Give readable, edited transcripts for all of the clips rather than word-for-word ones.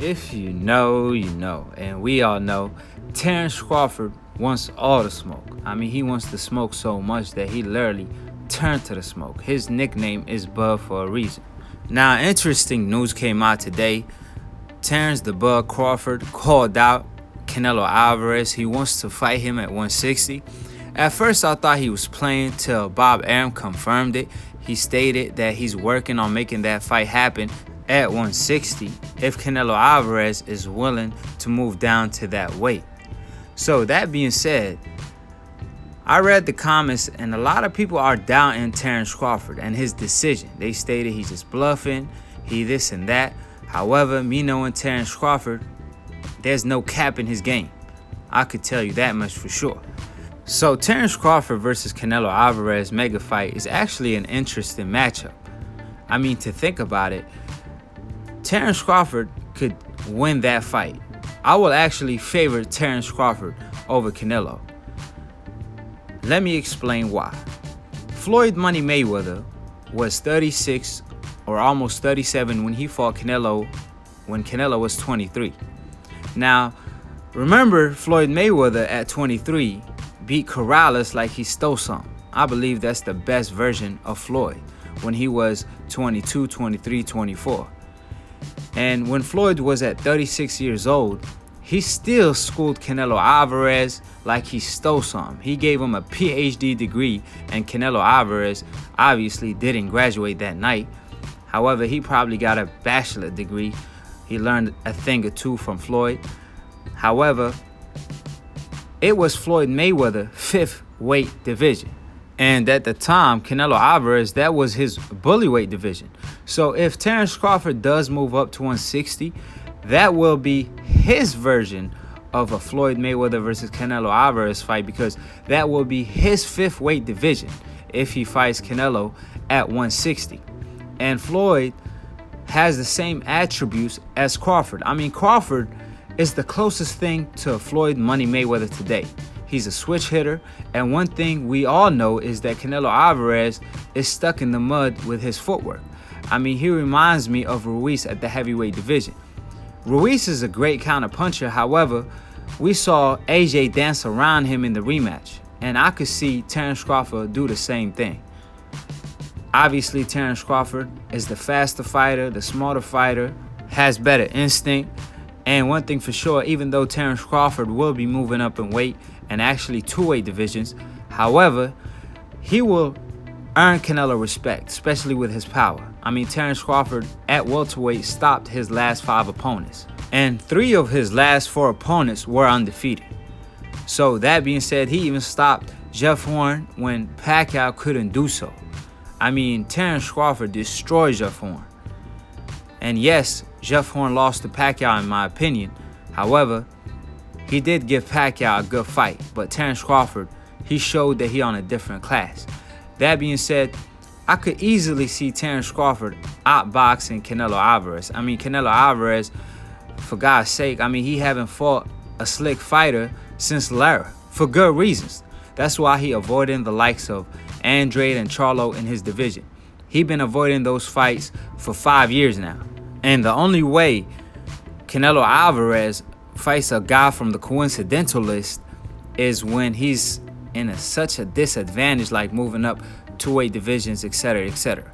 If you know, you know. And we all know Terence Crawford wants all the smoke. I mean, he wants the smoke so much that he literally turned to the smoke. His nickname is Bud for a reason. Now, interesting news came out today. Terence the Bud Crawford called out Canelo Alvarez. He wants to fight him at 160. At first, I thought he was playing till Bob Arum confirmed it. He stated that he's working on making that fight happen at 160 if Canelo Alvarez is willing to move down to that weight. So that being said, I read the comments and a lot of people are doubting Terence Crawford and his decision. They stated he's just bluffing, he this and that. However, me knowing Terence Crawford, there's no cap in his game. I could tell you that much for sure. So Terence Crawford versus Canelo Alvarez mega fight is actually an interesting matchup. I mean, to think about it, Terence Crawford could win that fight. I will actually favor Terence Crawford over Canelo. Let me explain why. Floyd Money Mayweather was 36 or almost 37 when he fought Canelo when Canelo was 23. Now, remember Floyd Mayweather at 23 beat Corrales like he stole something. I believe that's the best version of Floyd when he was 22, 23, 24. And when Floyd was at 36 years old, he still schooled Canelo Alvarez like he stole something. He gave him a PhD degree, and Canelo Alvarez obviously didn't graduate that night. However, he probably got a bachelor degree. He learned a thing or two from Floyd. However, it was Floyd Mayweather fifth weight division. And at the time, Canelo Alvarez, that was his bullyweight division. So if Terence Crawford does move up to 160, that will be his version of a Floyd Mayweather versus Canelo Alvarez fight, because that will be his fifth weight division if he fights Canelo at 160. And Floyd has the same attributes as Crawford. I mean, Crawford is the closest thing to Floyd Money Mayweather today. He's a switch hitter, and one thing we all know is that Canelo Alvarez is stuck in the mud with his footwork. I mean, he reminds me of Ruiz at the heavyweight division. Ruiz is a great counter puncher. However, we saw AJ dance around him in the rematch, and I could see Terence Crawford do the same thing. Obviously, Terence Crawford is the faster fighter, the smarter fighter, has better instinct. And one thing for sure, even though Terence Crawford will be moving up in weight and actually two weight divisions, however, he will earn Canelo respect, especially with his power. I mean, Terence Crawford at welterweight stopped his last 5 opponents, and 3 of his last 4 opponents were undefeated. So that being said, he even stopped Jeff Horn when Pacquiao couldn't do so. I mean, Terence Crawford destroyed Jeff Horn. And yes, Jeff Horn lost to Pacquiao in my opinion. However, he did give Pacquiao a good fight. But Terence Crawford, he showed that he on a different class. That being said, I could easily see Terence Crawford outboxing Canelo Alvarez. I mean, Canelo Alvarez, for God's sake, I mean, he haven't fought a slick fighter since Lara, for good reasons. That's why he avoiding the likes of Andrade and Charlo in his division. He been avoiding those fights for 5 years now. And the only way Canelo Alvarez fights a guy from the coincidental list is when he's in such a disadvantage, like moving up two-weight divisions, etc., etc.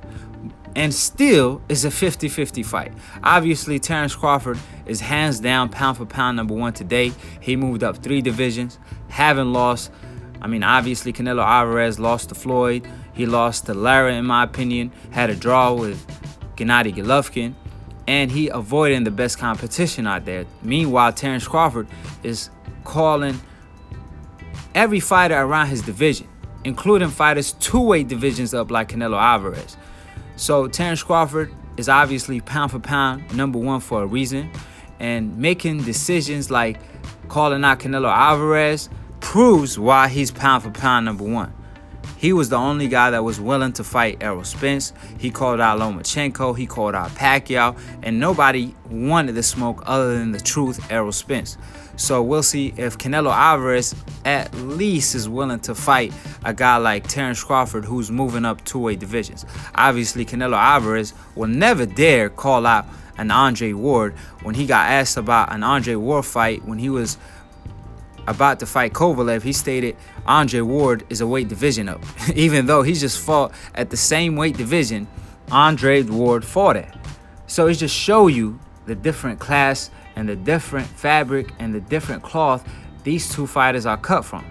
And still is a 50-50 fight. Obviously, Terence Crawford is hands down pound for pound #1 today. He moved up 3 divisions, haven't lost. I mean, obviously, Canelo Alvarez lost to Floyd. He lost to Lara, in my opinion, had a draw with Gennady Golovkin, and he avoided the best competition out there. Meanwhile, Terence Crawford is calling every fighter around his division, including fighters two-weight divisions up like Canelo Alvarez. So Terence Crawford is obviously pound for pound #1 for a reason, and making decisions like calling out Canelo Alvarez proves why he's pound for pound #1. He was the only guy that was willing to fight Errol Spence. He called out Lomachenko. He called out Pacquiao. And nobody wanted the smoke other than the truth, Errol Spence. So we'll see if Canelo Alvarez at least is willing to fight a guy like Terence Crawford, who's moving up two-weight divisions. Obviously, Canelo Alvarez will never dare call out an Andre Ward. When he got asked about an Andre Ward fight, when he was about to fight Kovalev, he stated Andre Ward is a weight division up. Even though he just fought at the same weight division Andre Ward fought at. So it just show you the different class and the different fabric and the different cloth these two fighters are cut from.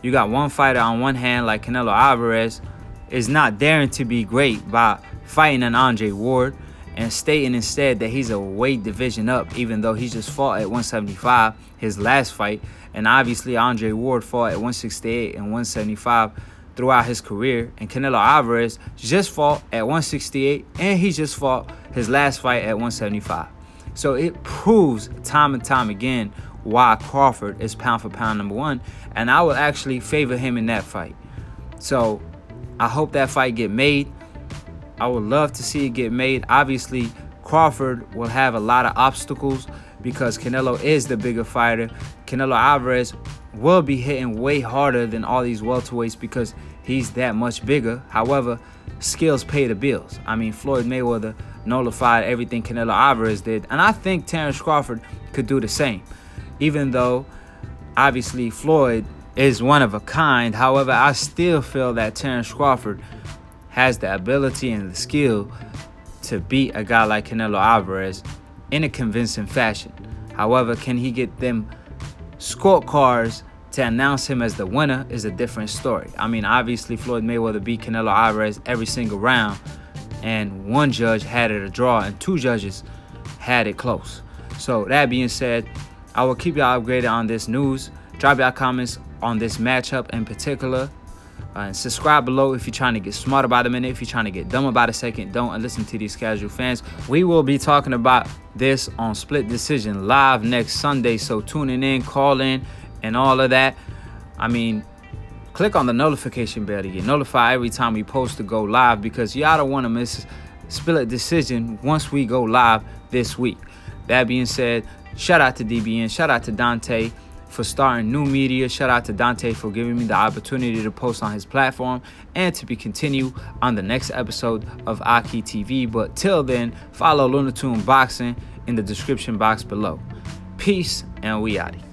You got one fighter on one hand like Canelo Alvarez is not daring to be great by fighting an Andre Ward and stating instead that he's a weight division up, even though he just fought at 175 his last fight. And obviously Andre Ward fought at 168 and 175 throughout his career, and Canelo Alvarez just fought at 168 and he just fought his last fight at 175. So it proves time and time again why Crawford is pound for pound number one, and I would actually favor him in that fight. So I hope that fight get made. I would love to see it get made. Obviously Crawford will have a lot of obstacles because Canelo is the bigger fighter. Canelo Alvarez will be hitting way harder than all these welterweights because he's that much bigger. However, skills pay the bills. I mean, Floyd Mayweather nullified everything Canelo Alvarez did, and I think Terence Crawford could do the same. Even though, obviously, Floyd is one of a kind. However, I still feel that Terence Crawford has the ability and the skill to beat a guy like Canelo Alvarez in a convincing fashion. However, can he get them scorecards to announce him as the winner is a different story. I mean, obviously, Floyd Mayweather beat Canelo Alvarez every single round, and one judge had it a draw, and two judges had it close. So that being said, I will keep y'all upgraded on this news. Drop y'all comments on this matchup in particular. And subscribe below if you're trying to get smart about a minute. If you're trying to get dumb about a second, don't, and listen to these casual fans. We will be talking about this on Split Decision live next Sunday. So tuning in, call in, and all of that. I mean, click on the notification bell to get notified every time we post to go live, because y'all don't want to miss Split Decision once we go live this week. That being said, shout out to DBN, shout out to Dante for starting new media. Shout out to Dante for giving me the opportunity to post on his platform and to be continued on the next episode of Akhi TV. But till then, follow Lunatune Boxing in the description box below. Peace, and we outie.